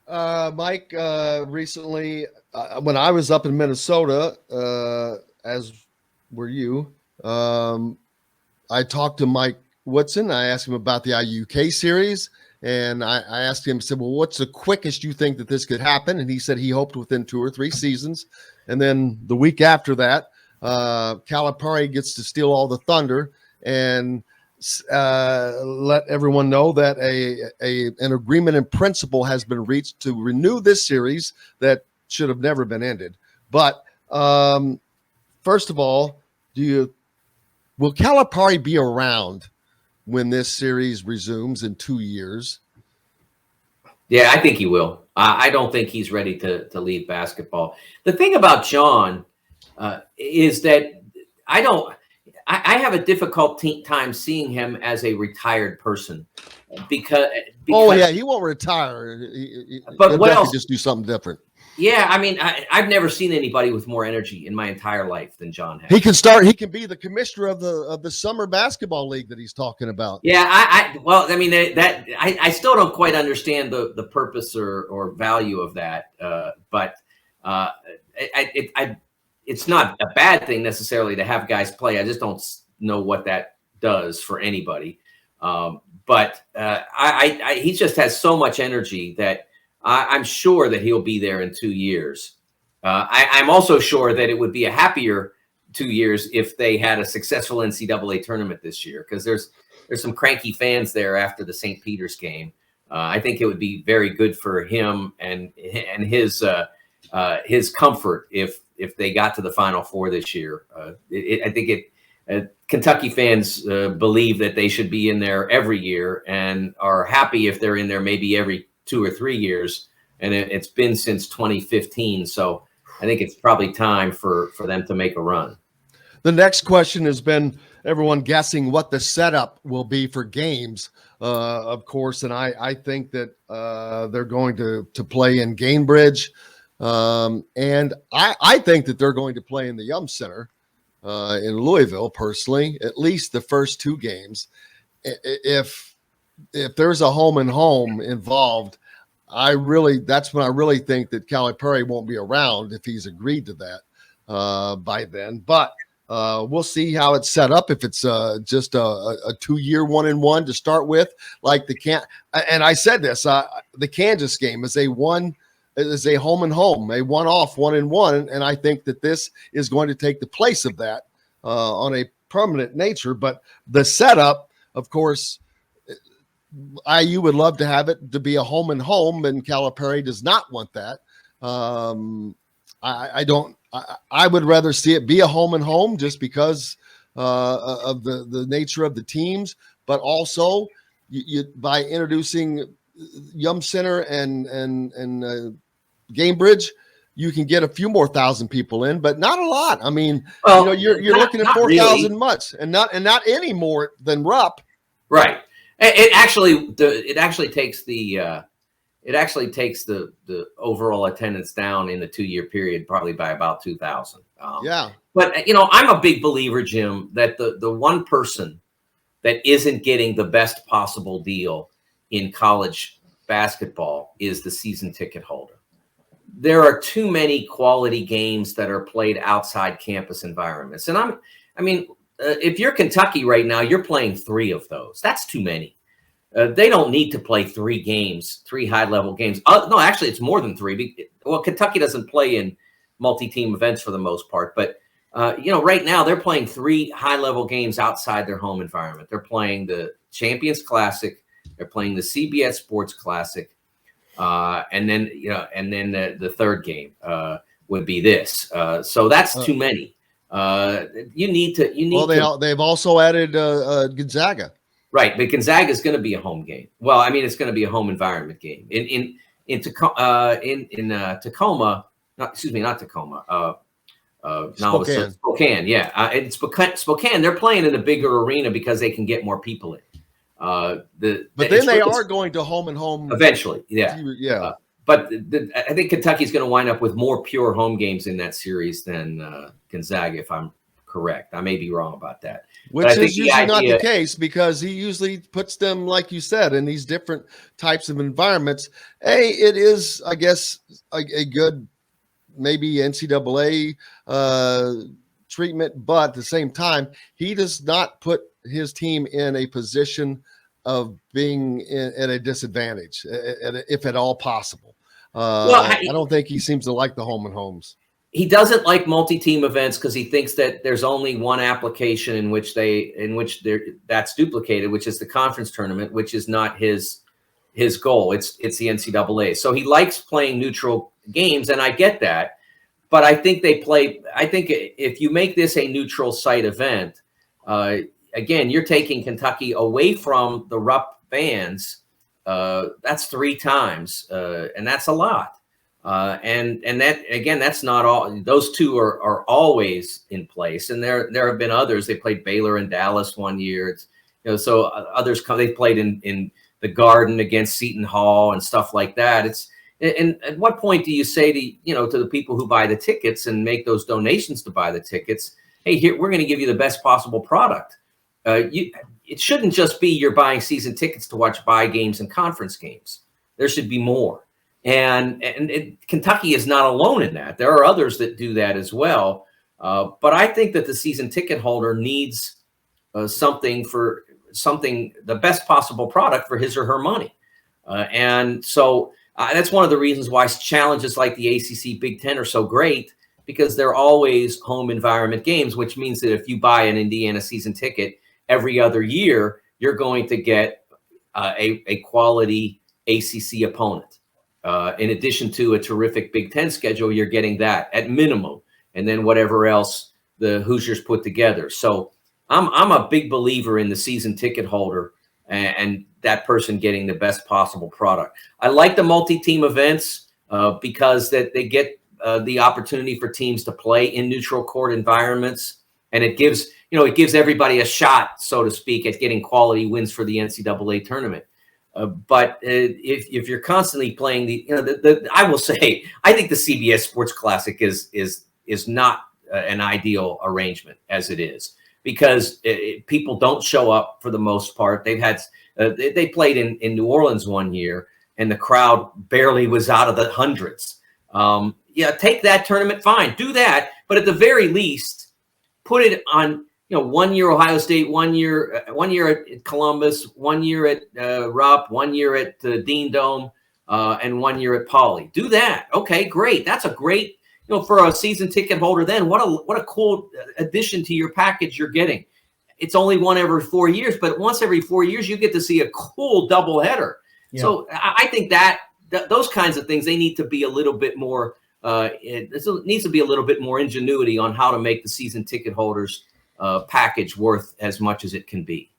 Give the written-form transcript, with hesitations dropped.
Mike, recently, when I was up in Minnesota, as were you, um, I talked to Mike Woodson. I asked him about the IUK series, and I asked him, said, "Well, what's the quickest you think that this could happen?" And he said he hoped within 2 or 3 seasons. And then the week after that, Calipari gets to steal all the thunder and let everyone know that an agreement in principle has been reached to renew this series that should have never been ended. But first of all, do you will Calipari be around when this series resumes in 2 years? Yeah, I think he will. I don't think he's ready to leave basketball. The thing about John is that I have a difficult time seeing him as a retired person because oh yeah, he won't retire. But what else? Just do something different. Yeah, I mean, I've never seen anybody with more energy in my entire life than John has. He can be the commissioner of the summer basketball league that he's talking about. Yeah, I mean I still don't quite understand the purpose or value of that, but it's not a bad thing necessarily to have guys play. I just don't know what that does for anybody. But he just has so much energy that I'm sure that he'll be there in 2 years. I'm also sure that it would be a happier 2 years if they had a successful NCAA tournament this year, because there's some cranky fans there after the St. Peter's game. I think it would be very good for him and his comfort if they got to the Final Four this year. I think Kentucky fans believe that they should be in there every year and are happy if they're in there maybe every 2 or 3 years. And it's been since 2015. So I think it's probably time for them to make a run. The next question has been everyone guessing what the setup will be for games, of course. And I think that they're going to play in Gainbridge. And I think that they're going to play in the Yum Center in Louisville, personally, at least the first 2 games. If there's a home and home involved, that's when I really think that Calipari won't be around if he's agreed to that by then. But we'll see how it's set up. If it's just a 2-year 1-1 to start with, like and I said this, the Kansas game is a home and home, a one-off 1-1, and I think that this is going to take the place of that on a permanent nature. But the setup, of course, IU would love to have it to be a home and home, and Calipari does not want that. I don't. I would rather see it be a home and home just because of the nature of the teams, but also you by introducing Yum Center and Gainbridge, you can get a few more thousand people in, but not a lot. I mean, you're looking at 4,000 really much, and not any more than Rupp. Right. It actually takes the overall attendance down in the 2-year period probably by about 2,000. Yeah. But I'm a big believer, Jim, that the one person that isn't getting the best possible deal in college basketball is the season ticket holder. There are too many quality games that are played outside campus environments. And if you're Kentucky right now, you're playing 3 of those. That's too many. They don't need to play 3 games, 3 high-level games. No, actually, it's more than 3. Well, Kentucky doesn't play in multi-team events for the most part. But, right now they're playing 3 high-level games outside their home environment. They're playing the Champions Classic. They're playing the CBS Sports Classic. And then the third game would be this. So that's too many. You need to. They've also added Gonzaga. Right, but Gonzaga is going to be a home game. Well, I mean, it's going to be a home environment game in Tacoma. Not Tacoma. Spokane. Spokane, yeah. In Spokane, they're playing in a bigger arena because they can get more people in. But then they are going to home and home eventually. Yeah, yeah. But I think Kentucky's going to wind up with more pure home games in that series than Gonzaga, if I'm correct. I may be wrong about that. Which is usually not the case, because he usually puts them, like you said, in these different types of environments. It is, I guess, a good maybe NCAA treatment, but at the same time, he does not put his team in a position of being at a disadvantage, if at all possible. I don't think he seems to like the home and homes. He doesn't like multi-team events because he thinks that there's only one application in which that's duplicated, which is the conference tournament, which is not his goal. It's the NCAA. So he likes playing neutral games, and I get that. But I think if you make this a neutral site event, again, you're taking Kentucky away from the Rupp fans. That's 3 times, and that's a lot. And that, again, that's not all. Those 2 are always in place, and there have been others. They played Baylor and Dallas one year. So others come. They played in the Garden against Seton Hall and stuff like that. And at what point do you say to the people who buy the tickets and make those donations to buy the tickets, hey, here, we're going to give you the best possible product. It shouldn't just be you're buying season tickets to watch games and conference games. There should be more. And Kentucky is not alone in that. There are others that do that as well. But I think that the season ticket holder needs the best possible product for his or her money. And so that's one of the reasons why challenges like the ACC Big Ten are so great, because they're always home environment games, which means that if you buy an Indiana season ticket every other year, you're going to get a quality ACC opponent. In addition to a terrific Big Ten schedule, you're getting that at minimum, and then whatever else the Hoosiers put together. So I'm a big believer in the season ticket holder and that person getting the best possible product. I like the multi-team events because that they get the opportunity for teams to play in neutral court environments, and it gives everybody a shot, so to speak, at getting quality wins for the NCAA tournament. But if you're constantly playing I will say, I think the CBS Sports Classic is not an ideal arrangement as it is, because people don't show up for the most part. They played in New Orleans one year, and the crowd barely was out of the hundreds. Take that tournament, fine, do that, but at the very least, put it on. 1 year Ohio State, 1 year at Columbus, 1 year at Rupp, 1 year at Dean Dome, and 1 year at Pauley. Do that. Okay, great. That's a great, for a season ticket holder. Then what a cool addition to your package you're getting. It's only one every 4 years, but once every 4 years you get to see a cool doubleheader. Yeah. So I think that those kinds of things, they need to be a little bit more. It needs to be a little bit more ingenuity on how to make the season ticket holders package worth as much as it can be.